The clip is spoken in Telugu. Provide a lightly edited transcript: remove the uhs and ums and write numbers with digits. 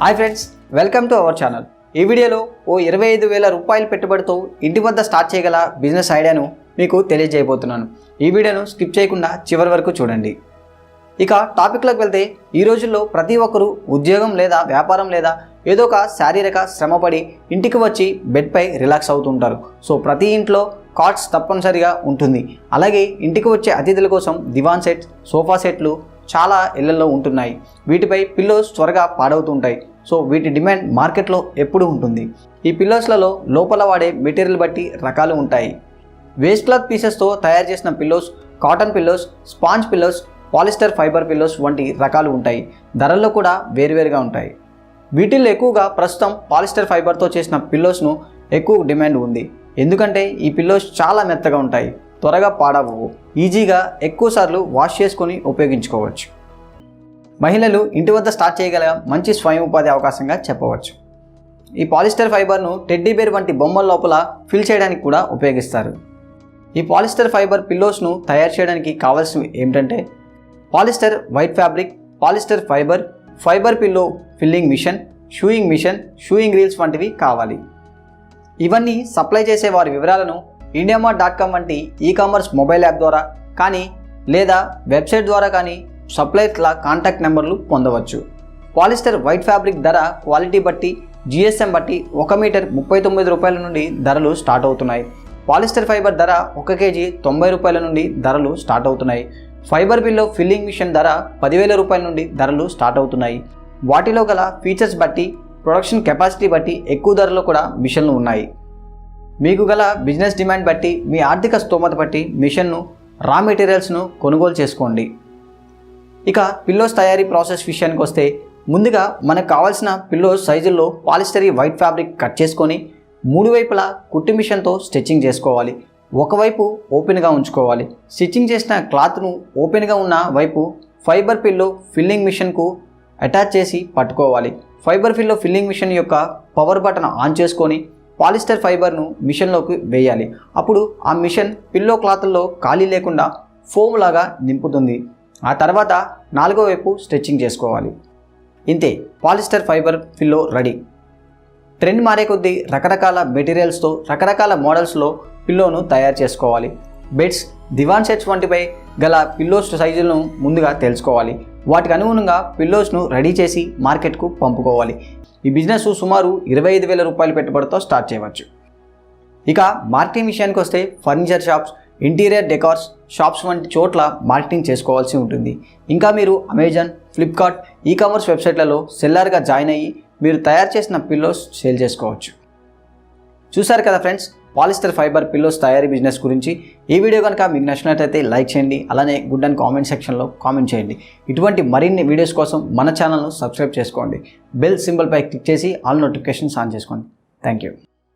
Hi friends, welcome to our channel. ఈ వీడియోలో ఓ 25,000 రూపాయల పెట్టుబడితో ఇంటి వద్ద స్టార్ట్ చేయగల బిజినెస్ ఐడియాను మీకు తెలియజేయబోతున్నాను. ఈ వీడియోను స్కిప్ చేయకుండా చివరి వరకు చూడండి. ఇక టాపిక్లోకి వెళ్తే, ఈ రోజుల్లో ప్రతి ఒక్కరూ ఉద్యోగం లేదా వ్యాపారం లేదా ఏదో ఒక శారీరక శ్రమపడి ఇంటికి వచ్చి బెడ్పై రిలాక్స్ అవుతుంటారు. సో ప్రతి ఇంట్లో కాట్స్ తప్పనిసరిగా ఉంటుంది. అలాగే ఇంటికి వచ్చే అతిథుల కోసం దివాన్ సెట్, సోఫా సెట్లు చాలా ఇళ్లలో ఉంటున్నాయి. వీటిపై పిల్లోస్ త్వరగా పాడవుతుంటాయి. సో వీటి డిమాండ్ మార్కెట్లో ఎప్పుడూ ఉంటుంది. ఈ పిల్లోస్లలో లోపల వాడే మెటీరియల్ బట్టి రకాలు ఉంటాయి. వేస్ట్ క్లాత్ పీసెస్తో తయారు చేసిన pillows, cotton pillows, sponge pillows, polyester fibre pillows వంటి రకాలు ఉంటాయి. ధరల్లో కూడా వేరువేరుగా ఉంటాయి. వీటిల్లో ఎక్కువగా ప్రస్తుతం పాలిస్టర్ ఫైబర్తో చేసిన పిల్లోస్ను ఎక్కువ డిమాండ్ ఉంది. ఎందుకంటే ఈ పిల్లోస్ చాలా మెత్తగా ఉంటాయి, త్వరగా పాడవు, ఈజీగా ఎక్కువసార్లు వాష్ చేసుకొని ఉపయోగించుకోవచ్చు. మహిళలు ఇంటి వద్ద స్టార్ట్ చేయగల మంచి స్వయం ఉపాధి అవకాశంగా చెప్పవచ్చు. ఈ పాలిస్టర్ ఫైబర్ను టెడ్డీ బేర్ వంటి బొమ్మల లోపల ఫిల్ చేయడానికి కూడా ఉపయోగిస్తారు. ఈ పాలిస్టర్ ఫైబర్ పిల్లోస్ను తయారు చేయడానికి కావాల్సినవి ఏమిటంటే polyester white fabric, polyester fibre, fibre pillow filling machine, sewing reels వంటివి కావాలి. ఇవన్నీ సప్లై చేసే వారి వివరాలను indiamart.com వంటి ఈ-కామర్స్ మొబైల్ యాప్ ద్వారా కానీ లేదా వెబ్సైట్ ద్వారా కానీ సప్లైర్ల కాంటాక్ట్ నెంబర్లు పొందవచ్చు. పాలిస్టర్ వైట్ ఫ్యాబ్రిక్ ధర క్వాలిటీ బట్టి, GSM బట్టి 1 మీటర్ 39 రూపాయల నుండి ధరలు స్టార్ట్ అవుతున్నాయి. పాలిస్టర్ ఫైబర్ ధర 1 కేజీ 90 రూపాయల నుండి ధరలు స్టార్ట్ అవుతున్నాయి. ఫైబర్ పిల్లో ఫిల్లింగ్ మిషన్ ధర 10,000 రూపాయల నుండి ధరలు స్టార్ట్ అవుతున్నాయి. వాటిలో గల ఫీచర్స్ బట్టి, ప్రొడక్షన్ కెపాసిటీ బట్టి ఎక్కువ ధరలో కూడా మిషన్లు ఉన్నాయి. మీకు గల బిజినెస్ డిమాండ్ బట్టి, మీ ఆర్థిక స్తోమత బట్టి మిషన్ను, రా మెటీరియల్స్ను కొనుగోలు చేసుకోండి. ఇక పిల్లోస్ తయారీ ప్రాసెస్ విషయానికి వస్తే, ముందుగా మనకు కావాల్సిన పిల్లోస్ సైజుల్లో పాలిస్టరీ వైట్ ఫ్యాబ్రిక్ కట్ చేసుకొని 3 వైపులా కుట్టి మిషన్తో స్టిచ్చింగ్ చేసుకోవాలి. ఒకవైపు ఓపెన్గా ఉంచుకోవాలి. స్టిచ్చింగ్ చేసిన క్లాత్ను ఓపెన్గా ఉన్న వైపు ఫైబర్ పిల్లో ఫిల్లింగ్ మిషన్కు అటాచ్ చేసి పట్టుకోవాలి. ఫైబర్ పిల్లో ఫిల్లింగ్ మిషన్ యొక్క పవర్ బటన్ ఆన్ చేసుకొని పాలిస్టర్ ఫైబర్ను మిషన్లోకి వేయాలి. అప్పుడు ఆ మిషన్ పిల్లో క్లాత్లో ఖాళీ లేకుండా ఫోమ్ లాగా నింపుతుంది. ఆ తర్వాత 4వ వైపు స్టిచ్చింగ్ చేసుకోవాలి. ఇంతే, polyester fibre pillow ready. Trend మారే కొద్దీ రకరకాల మెటీరియల్స్తో రకరకాల మోడల్స్లో పిల్లోను తయారు చేసుకోవాలి. బెడ్స్, దివాన్ సెట్స్ వంటిపై గల పిల్లోస్ సైజులను ముందుగా తెలుసుకోవాలి. వాటికి అనుగుణంగా పిల్లోస్ను రెడీ చేసి మార్కెట్కు పంపుకోవాలి. ఈ బిజినెస్ సుమారు 25,000 రూపాయల పెట్టుబడితో స్టార్ట్ చేయవచ్చు. ఇక మార్కెటింగ్ విషయానికి వస్తే, furniture shops, interior decors shops వంటి చోట్ల మార్కెటింగ్ చేసుకోవాల్సి ఉంటుంది. ఇంకా మీరు అమెజాన్, ఫ్లిప్కార్ట్, ఈ-కామర్స్ వెబ్సైట్లలో సెల్లర్గా జాయిన్ అయ్యి మీరు తయారు చేసిన పిల్లోస్ సేల్ చేసుకోవచ్చు. చూసారు కదా ఫ్రెండ్స్, పాలిస్టర్ ఫైబర్ పిల్లోస్ తయారీ బిజినెస్ గురించి. ఈ వీడియో కనుక మీకు నచ్చినట్లయితే లైక్ చేయండి. అలానే గుడ్ అండ్ కామెంట్ సెక్షన్లో కామెంట్ చేయండి. ఇటువంటి మరిన్ని వీడియోస్ కోసం మన ఛానల్ను సబ్స్క్రైబ్ చేసుకోండి. బెల్ సింబల్పై క్లిక్ చేసి ఆల్ నోటిఫికేషన్స్ ఆన్ చేసుకోండి. Thank you.